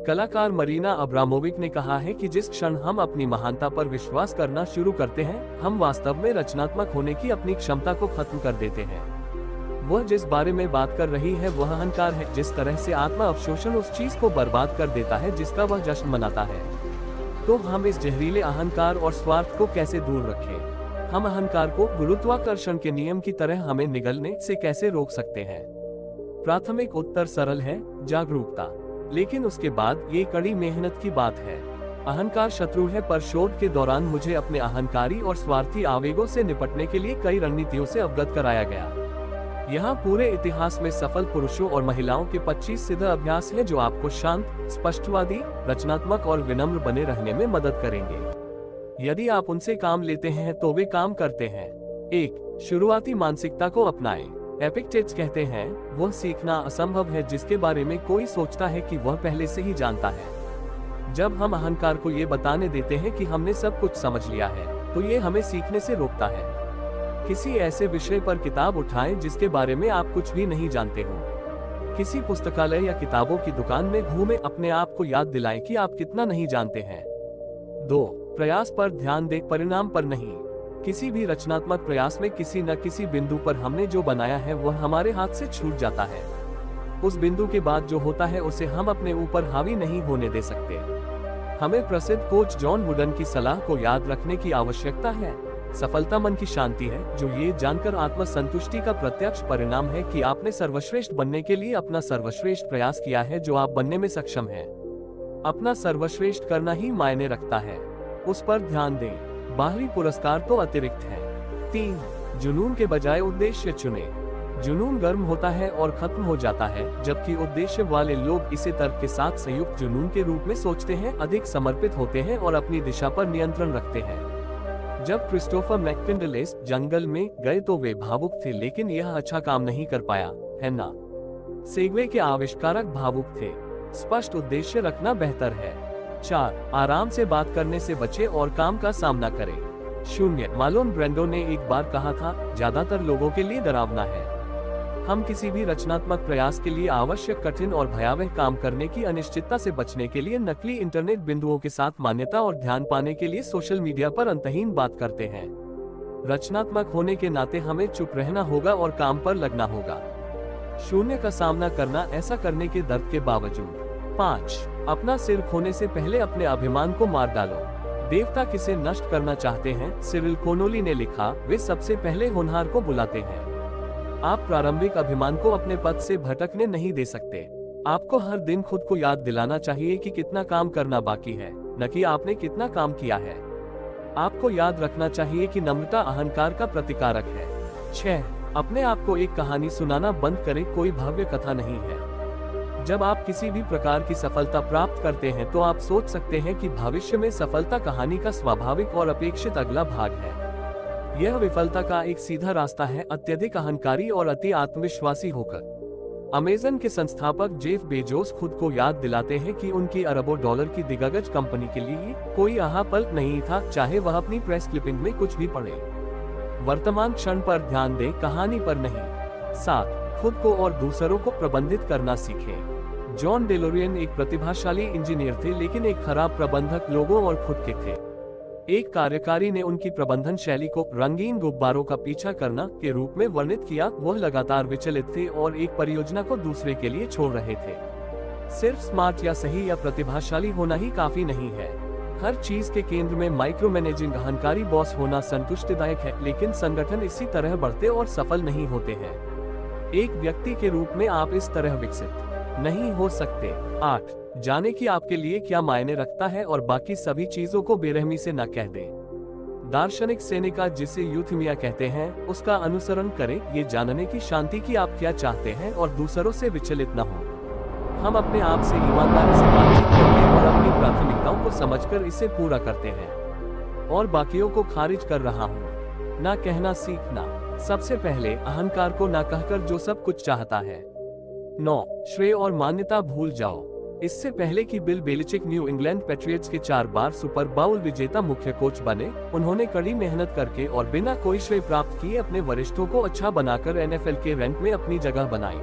कलाकार मरीना अब्रामोविक ने कहा है कि जिस क्षण हम अपनी महानता पर विश्वास करना शुरू करते हैं, हम वास्तव में रचनात्मक होने की अपनी क्षमता को खत्म कर देते हैं। वह जिस बारे में बात कर रही है वह अहंकार है। जिस तरह से आत्मा अवशोषण उस चीज को बर्बाद कर देता है जिसका वह जश्न मनाता है। तो हम इस जहरीले अहंकार और स्वार्थ को कैसे दूर रखें? हम अहंकार को गुरुत्वाकर्षण के नियम की तरह हमें निगलने से कैसे रोक सकते हैं? प्राथमिक उत्तर सरल है, जागरूकता। लेकिन उसके बाद ये कड़ी मेहनत की बात है। अहंकार शत्रु है, पर शोध के दौरान मुझे अपने अहंकारी और स्वार्थी आवेगों से निपटने के लिए कई रणनीतियों से अवगत कराया गया। यहाँ पूरे इतिहास में सफल पुरुषों और महिलाओं के 25 सीधे अभ्यास हैं जो आपको शांत, स्पष्टवादी, रचनात्मक और विनम्र बने रहने में मदद करेंगे। यदि आप उनसे काम लेते हैं तो वे काम करते हैं। 1. शुरुआती मानसिकता को अपनाएं। एपिक्टेट्स कहते हैं, वह सीखना असंभव है जिसके बारे में कोई सोचता है कि वह पहले से ही जानता है। जब हम अहंकार को ये बताने देते हैं कि हमने सब कुछ समझ लिया है, तो ये हमें सीखने से रोकता है। किसी ऐसे विषय पर किताब उठाएं जिसके बारे में आप कुछ भी नहीं जानते हो। किसी पुस्तकालय या किताबों की दुकान में घूमें, अपने आप को याद दिलाएं कि आप कितना नहीं जानते हैं। 2. प्रयास पर ध्यान दें, परिणाम पर नहीं। किसी भी रचनात्मक प्रयास में किसी न किसी बिंदु पर हमने जो बनाया है वह हमारे हाथ से छूट जाता है। उस बिंदु के बाद जो होता है उसे हम अपने ऊपर हावी नहीं होने दे सकते। हमें प्रसिद्ध कोच जॉन वुडन की सलाह को याद रखने की आवश्यकता है। सफलता मन की शांति है, जो ये जानकर आत्मसंतुष्टि का प्रत्यक्ष परिणाम है कि आपने सर्वश्रेष्ठ बनने के लिए अपना सर्वश्रेष्ठ प्रयास किया है जो आप बनने में सक्षम हैं। अपना सर्वश्रेष्ठ करना ही मायने रखता है, उस पर ध्यान दें। बाहरी पुरस्कार तो अतिरिक्त है। 3. जुनून के बजाय उद्देश्य चुने। जुनून गर्म होता है और खत्म हो जाता है, जबकि उद्देश्य वाले लोग इसे तर्क के साथ संयुक्त जुनून के रूप में सोचते हैं, अधिक समर्पित होते हैं और अपनी दिशा पर नियंत्रण रखते हैं। जब क्रिस्टोफर मैककिंडलेस जंगल में गए तो वे भावुक थे, लेकिन यह अच्छा काम नहीं कर पाया, है ना? सेगवे के आविष्कारक भावुक थे। स्पष्ट उद्देश्य रखना बेहतर है। 4. आराम से बात करने से बचे और काम का सामना करें। 0. मार्लोन ब्रैंडो ने एक बार कहा था, ज्यादातर लोगों के लिए डरावना है। हम किसी भी रचनात्मक प्रयास के लिए आवश्यक कठिन और भयावह काम करने की अनिश्चितता से बचने के लिए नकली इंटरनेट बिंदुओं के साथ मान्यता और ध्यान पाने के लिए सोशल मीडिया पर अंतहीन बात करते हैं। रचनात्मक होने के नाते हमें चुप रहना होगा और काम पर लगना होगा। 0 का सामना करना, ऐसा करने के दर्द के बावजूद। 5. अपना सिर खोने से पहले अपने अभिमान को मार डालो। देवता किसे नष्ट करना चाहते हैं? सिरिल कोनोली ने लिखा, वे सबसे पहले होनहार को बुलाते हैं। आप प्रारंभिक अभिमान को अपने पद से भटकने नहीं दे सकते। आपको हर दिन खुद को याद दिलाना चाहिए कि कितना काम करना बाकी है, न कि आपने कितना काम किया है। आपको याद रखना चाहिए कि नम्रता अहंकार का प्रतिकारक है। 6. अपने आप को एक कहानी सुनाना बंद करें, कोई भव्य कथा नहीं है। जब आप किसी भी प्रकार की सफलता प्राप्त करते हैं तो आप सोच सकते हैं कि भविष्य में सफलता कहानी का स्वाभाविक और अपेक्षित अगला भाग है। यह विफलता का एक सीधा रास्ता है, अत्यधिक अहंकारी और अति आत्मविश्वासी होकर। अमेज़न के संस्थापक जेफ बेजोस खुद को याद दिलाते हैं कि उनकी अरबों डॉलर की दिग्गज कंपनी के लिए कोई आहा-पल नहीं था, चाहे वह अपनी प्रेस क्लिपिंग में कुछ भी पढ़े। वर्तमान क्षण पर ध्यान दें, कहानी पर नहीं। 7. खुद को और दूसरों को प्रबंधित करना सीखें। जॉन डेलोरियन एक प्रतिभाशाली इंजीनियर थे, लेकिन एक खराब प्रबंधक लोगों और खुद के थे। एक कार्यकारी ने उनकी प्रबंधन शैली को रंगीन गुब्बारों का पीछा करना के रूप में वर्णित किया। वह लगातार विचलित थे और एक परियोजना को दूसरे के लिए छोड़ रहे थे। सिर्फ स्मार्ट या सही या प्रतिभाशाली होना ही काफी नहीं है। हर चीज के केंद्र में माइक्रो मैनेजिंग अहंकारी बॉस होना संतुष्टिदायक है, लेकिन संगठन इसी तरह बढ़ते और सफल नहीं होते हैं। एक व्यक्ति के रूप में आप इस तरह विकसित नहीं हो सकते। 8. जाने कि आपके लिए क्या मायने रखता है और बाकी सभी चीजों को बेरहमी से न कह दें। दार्शनिक सेनेका, जिसे यूथमिया कहते हैं, उसका अनुसरण करें, ये जानने की शांति कि आप क्या चाहते हैं और दूसरों से विचलित न हो। हम अपने आप से ईमानदारी से बातचीत करते हैं और अपनी प्राथमिकताओं को समझकर इसे पूरा करते हैं। और बाकियों को खारिज कर रहा हूँ। ना कहना सीखना। सबसे पहले अहंकार को ना कहकर जो सब कुछ चाहता है। 9. श्रेय और मान्यता भूल जाओ। इससे पहले कि bill Belichick new England patriots के 4 बार सुपर बाउल विजेता मुख्य कोच बने, उन्होंने कड़ी मेहनत करके और बिना कोई श्रेय प्राप्त किए अपने वरिष्ठों को अच्छा बनाकर एनएफएल के रैंक में अपनी जगह बनाई।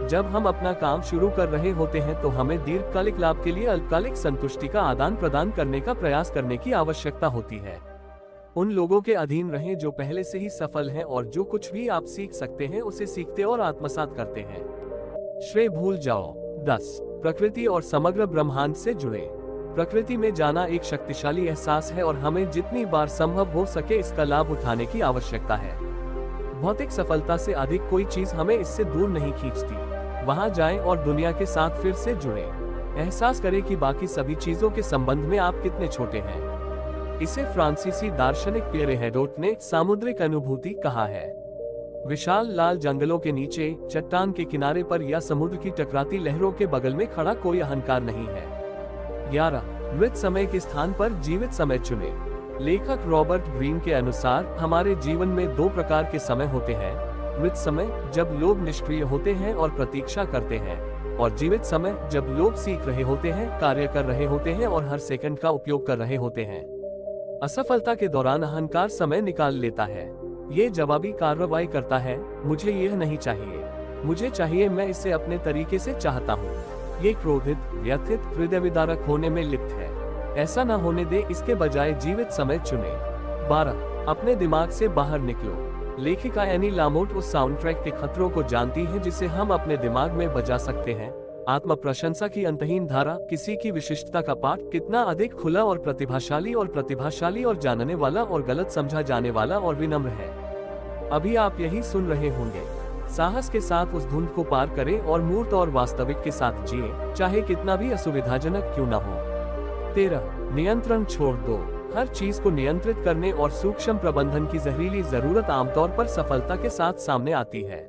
जब हम अपना काम शुरू कर रहे होते हैं तो हमें दीर्घकालिक लाभ के लिए अल्पकालिक संतुष्टि का आदान प्रदान करने का प्रयास करने की आवश्यकता होती है। उन लोगों के अधीन रहें जो पहले से ही सफल हैं और जो कुछ भी आप सीख सकते हैं उसे सीखते और आत्मसात करते हैं। श्रेय भूल जाओ। 10 प्रकृति और समग्र ब्रह्मांड से जुड़े। प्रकृति में जाना एक शक्तिशाली एहसास है और हमें जितनी बार संभव हो सके इसका लाभ उठाने की आवश्यकता है। भौतिक सफलता से अधिक कोई चीज हमें इससे दूर नहीं खींचती। वहां जाएं और दुनिया के साथ फिर से जुड़ें। एहसास करें कि बाकी सभी चीजों के संबंध में आप कितने छोटे हैं। इसे फ्रांसीसी दार्शनिक पियरे हेरोट ने सामुद्रिक अनुभूति कहा है। विशाल लाल जंगलों के नीचे, चट्टान के किनारे पर या समुद्र की टकराती लहरों के बगल में खड़ा कोई अहंकार नहीं है। 11 मृत समय के स्थान पर जीवित समय चुने। लेखक रॉबर्ट ग्रीन के अनुसार हमारे जीवन में 2 प्रकार के समय होते हैं। मृत समय, जब लोग निष्क्रिय होते हैं और प्रतीक्षा करते हैं, और जीवित समय, जब लोग सीख रहे होते हैं, कार्य कर रहे होते हैं और हर सेकंड का उपयोग कर रहे होते हैं। असफलता के दौरान अहंकार समय निकाल लेता है। ये जवाबी कार्रवाई करता है, मुझे यह नहीं चाहिए, मुझे चाहिए, मैं इसे अपने तरीके से चाहता हूँ। ये क्रोधित, व्यथित, हृदय विदारक होने में लिप्त है। ऐसा न होने दे, इसके बजाय जीवित समय चुने। 12 अपने दिमाग से बाहर निकलो। लेखिका एनी लामोट उस साउंड ट्रैक के खतरों को जानती है जिसे हम अपने दिमाग में बजा सकते हैं। आत्म प्रशंसा की अंतहीन धारा, किसी की विशिष्टता का पाठ, कितना अधिक खुला और प्रतिभाशाली और जानने वाला और गलत समझा जाने वाला और विनम्र है। अभी आप यही सुन रहे होंगे। साहस के साथ उस धुंध को पार करें और मूर्त और वास्तविक के साथ जिए, चाहे कितना भी असुविधाजनक क्यों न हो। 13 नियंत्रण छोड़ दो। हर चीज को नियंत्रित करने और सूक्ष्म प्रबंधन की जहरीली जरूरत आमतौर पर सफलता के साथ सामने आती है।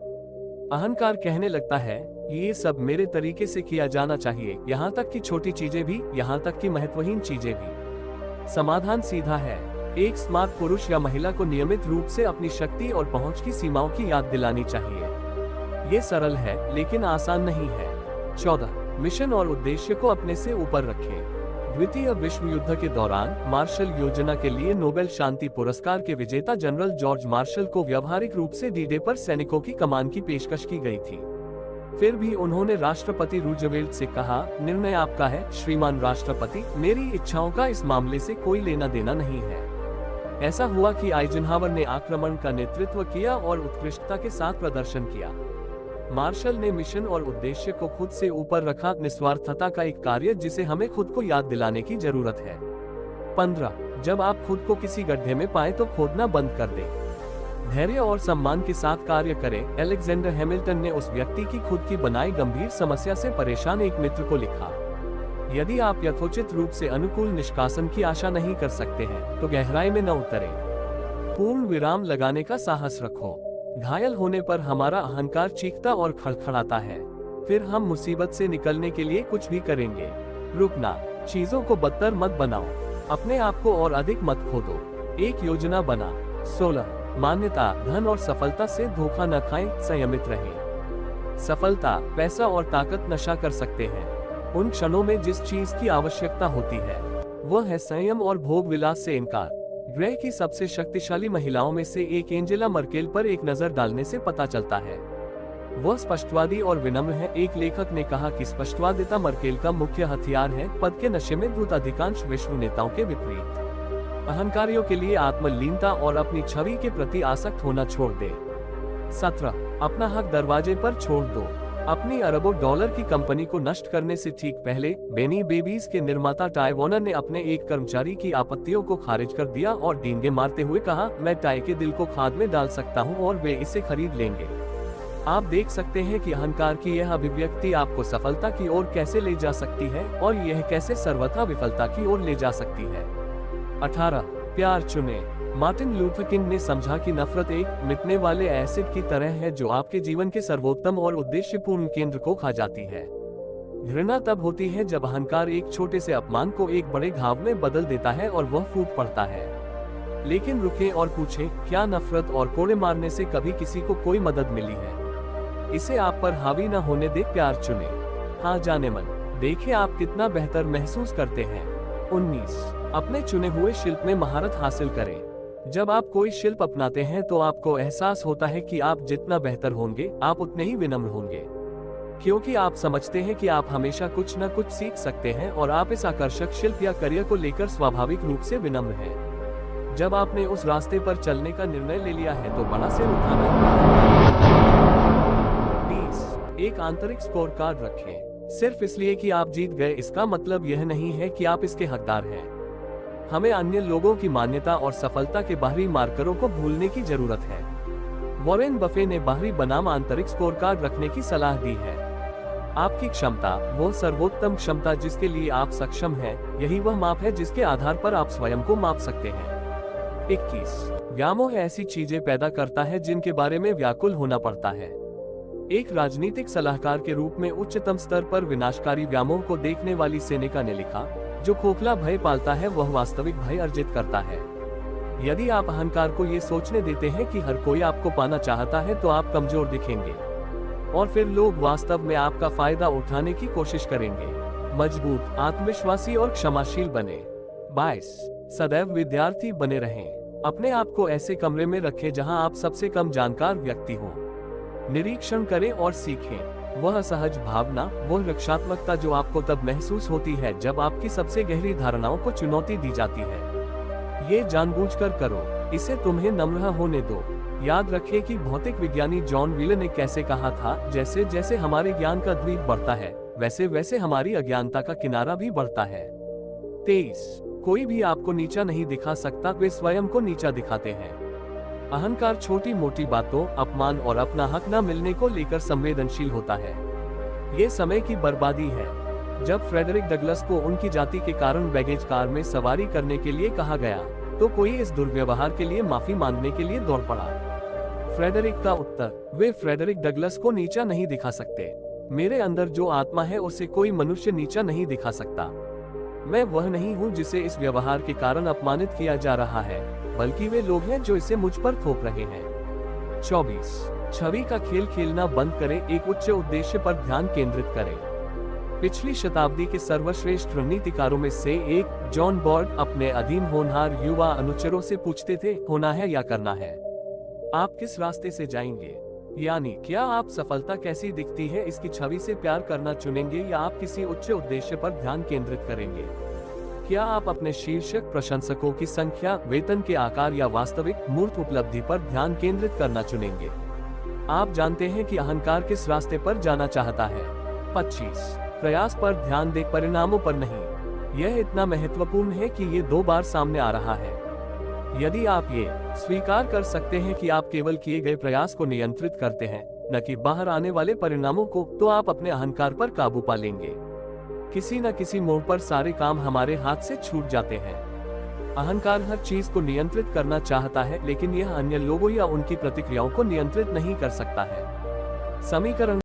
अहंकार कहने लगता है, ये सब मेरे तरीके से किया जाना चाहिए, यहाँ तक कि छोटी चीजें भी, यहाँ तक कि महत्वहीन चीजें भी। समाधान सीधा है। एक स्मार्ट पुरुष या महिला को नियमित रूप से अपनी शक्ति और पहुंच की सीमाओं की याद दिलानी चाहिए। ये सरल है लेकिन आसान नहीं है। 14 मिशन और उद्देश्य को अपने से ऊपर रखें। द्वितीय विश्व युद्ध के दौरान मार्शल योजना के लिए नोबेल शांति पुरस्कार के विजेता जनरल जॉर्ज मार्शल को व्यावहारिक रूप से डी-डे पर सैनिकों की कमान की पेशकश की गई थी। फिर भी उन्होंने राष्ट्रपति रूजवेल्ट से कहा, निर्णय आपका है श्रीमान राष्ट्रपति, मेरी इच्छाओं का इस मामले से कोई लेना देना नहीं है। ऐसा हुआ कि आइजनहावर ने आक्रमण का नेतृत्व किया और उत्कृष्टता के साथ प्रदर्शन किया। मार्शल ने मिशन और उद्देश्य को खुद से ऊपर रखा, निस्वार्थता का एक कार्य जिसे हमें खुद को याद दिलाने की जरूरत है। 15 जब आप खुद को किसी गड्ढे में पाएं तो खोदना बंद कर दें। धैर्य और सम्मान के साथ कार्य करें। अलेक्जेंडर हैमिल्टन ने उस व्यक्ति की खुद की बनाई गंभीर समस्या से परेशान एक मित्र को लिखा, यदि आप यथोचित रूप से अनुकूल निष्कासन की आशा नहीं कर सकते हैं तो गहराई में न उतरें। पूर्ण विराम लगाने का साहस रखो। घायल होने पर हमारा अहंकार चीखता और खड़खड़ाता है, फिर हम मुसीबत से निकलने के लिए कुछ भी करेंगे। रुकना, चीजों को बदतर मत बनाओ, अपने आप को और अधिक मत खोदो, एक योजना बना। 16 मान्यता, धन और सफलता से धोखा न खाएं, संयमित रहें। सफलता, पैसा और ताकत नशा कर सकते हैं। उन क्षणों में जिस चीज की आवश्यकता होती है वह है संयम और भोग विलास से इनकार। ग्रह की सबसे शक्तिशाली महिलाओं में से एक एंजेला मर्केल पर एक नजर डालने से पता चलता है। वह स्पष्टवादी और विनम्र है। एक लेखक ने कहा कि स्पष्टवादिता मर्केल का मुख्य हथियार है, पद के नशे में धुत अधिकांश विश्व नेताओं के विपरीत। अहंकारियों के लिए आत्मलीनता और अपनी छवि के प्रति आसक्त होना छोड़ दे। 17 अपना हक दरवाजे पर छोड़ दो। अपनी अरबों डॉलर की कंपनी को नष्ट करने से ठीक पहले बेनी बेबीज के निर्माता टाई वॉर्नर ने अपने एक कर्मचारी की आपत्तियों को खारिज कर दिया और डींगे मारते हुए कहा, मैं टाई के दिल को खाद में डाल सकता हूं और वे इसे खरीद लेंगे। आप देख सकते हैं कि अहंकार की यह अभिव्यक्ति आपको सफलता की ओर कैसे ले जा सकती है और यह कैसे सर्वथा विफलता की ओर ले जा सकती है। 18 प्यार चुने। मार्टिन लूथर किंग ने समझा कि नफरत एक मिटने वाले एसिड की तरह है जो आपके जीवन के सर्वोत्तम और उद्देश्यपूर्ण केंद्र को खा जाती है। घृणा तब होती है जब अहंकार एक छोटे से अपमान को एक बड़े घाव में बदल देता है और वह फूट पड़ता है। लेकिन रुकें और पूछें, क्या नफरत और कोड़े मारने से कभी किसी को कोई मदद मिली है? इसे आप पर हावी न होने दे, प्यार चुने। हाँ जाने मन, देखें आप कितना बेहतर महसूस करते हैं। 19 अपने चुने हुए शिल्प में महारत हासिल करें। जब आप कोई शिल्प अपनाते हैं तो आपको एहसास होता है कि आप जितना बेहतर होंगे आप उतने ही विनम्र होंगे। क्योंकि आप समझते हैं कि आप हमेशा कुछ न कुछ सीख सकते हैं और आप इस आकर्षक शिल्प या करियर को लेकर स्वाभाविक रूप से विनम्र हैं। जब आपने उस रास्ते पर चलने का निर्णय ले लिया है तो बड़ा सिर उठाना या अहंकारी बनना मत करें। 20. एक आंतरिक स्कोर कार्ड रखें। सिर्फ इसलिए कि आप जीत गए इसका मतलब यह नहीं है कि आप इसके हकदार हैं। हमें अन्य लोगों की मान्यता और सफलता के बाहरी मार्करों को भूलने की जरूरत है। वॉरेन बफे ने बाहरी बनाम आंतरिक स्कोर कार्ड रखने की सलाह दी है। आपकी क्षमता, वो सर्वोत्तम क्षमता जिसके लिए आप सक्षम हैं, यही वह माप है जिसके आधार पर आप स्वयं को माप सकते हैं। 21. व्यामोह ऐसी चीजें पैदा करता है जिनके बारे में व्याकुल होना पड़ता है। एक राजनीतिक सलाहकार के रूप में उच्चतम स्तर पर विनाशकारी व्यामोह को देखने वाली सेनेका ने लिखा, जो खोखला भय पालता है वह वास्तविक भय अर्जित करता है। यदि आप अहंकार को ये सोचने देते हैं कि हर कोई आपको पाना चाहता है तो आप कमजोर दिखेंगे और फिर लोग वास्तव में आपका फायदा उठाने की कोशिश करेंगे। मजबूत, आत्मविश्वासी और क्षमाशील बने। 22. सदैव विद्यार्थी बने रहें। अपने आप को ऐसे कमरे में रखें जहां आप सबसे कम जानकार व्यक्ति हों। निरीक्षण करें और सीखें। वह असहज भावना, वह रक्षात्मकता जो आपको तब महसूस होती है जब आपकी सबसे गहरी धारणाओं को चुनौती दी जाती है, ये जानबूझकर करो। इसे तुम्हें नम्र होने दो। याद रखें कि भौतिक विज्ञानी जॉन व्हीलर ने कैसे कहा था, जैसे जैसे हमारे ज्ञान का द्वीप बढ़ता है वैसे वैसे हमारी अज्ञानता का किनारा भी बढ़ता है। 23. कोई भी आपको नीचा नहीं दिखा सकता, वे स्वयं को नीचा दिखाते हैं। अहंकार छोटी मोटी बातों, अपमान और अपना हक न मिलने को लेकर संवेदनशील होता है। ये समय की बर्बादी है। जब फ्रेडरिक डगलस को उनकी जाति के कारण बैगेज कार में सवारी करने के लिए कहा गया तो कोई इस दुर्व्यवहार के लिए माफी मांगने के लिए दौड़ पड़ा। फ्रेडरिक का उत्तर, वे फ्रेडरिक डगलस को नीचा नहीं दिखा सकते। मेरे अंदर जो आत्मा है उसे कोई मनुष्य नीचा नहीं दिखा सकता। मैं वह नहीं हूँ जिसे इस व्यवहार के कारण अपमानित किया जा रहा है, बल्कि वे लोग हैं जो इसे मुझ पर थोप रहे हैं। 24. छवि का खेल खेलना बंद करें, एक उच्च उद्देश्य पर ध्यान केंद्रित करें। पिछली शताब्दी के सर्वश्रेष्ठ रणनीतिकारों में से एक जॉन बॉर्ड अपने अधीन होनहार युवा अनुचरों से पूछते थे, होना है या करना है? आप किस रास्ते से जाएंगे? यानी क्या आप सफलता कैसी दिखती है इसकी छवि से प्यार करना चुनेंगे या आप किसी उच्च उद्देश्य पर ध्यान केंद्रित करेंगे? क्या आप अपने शीर्षक प्रशंसकों की संख्या, वेतन के आकार या वास्तविक मूर्त उपलब्धि पर ध्यान केंद्रित करना चुनेंगे? आप जानते हैं कि अहंकार किस रास्ते पर जाना चाहता है। 25. प्रयास पर ध्यान दें, परिणामों पर नहीं। यह इतना महत्वपूर्ण है कि ये 2 बार सामने आ रहा है। यदि आप ये स्वीकार कर सकते हैं कि आप केवल किए गए प्रयास को नियंत्रित करते हैं, न कि बाहर आने वाले परिणामों को, तो आप अपने अहंकार पर काबू पा लेंगे। किसी न किसी मोड़ पर सारे काम हमारे हाथ से छूट जाते हैं। अहंकार हर चीज को नियंत्रित करना चाहता है, लेकिन यह अन्य लोगों या उनकी प्रतिक्रियाओं को नियंत्रित नहीं कर सकता है। समीकरण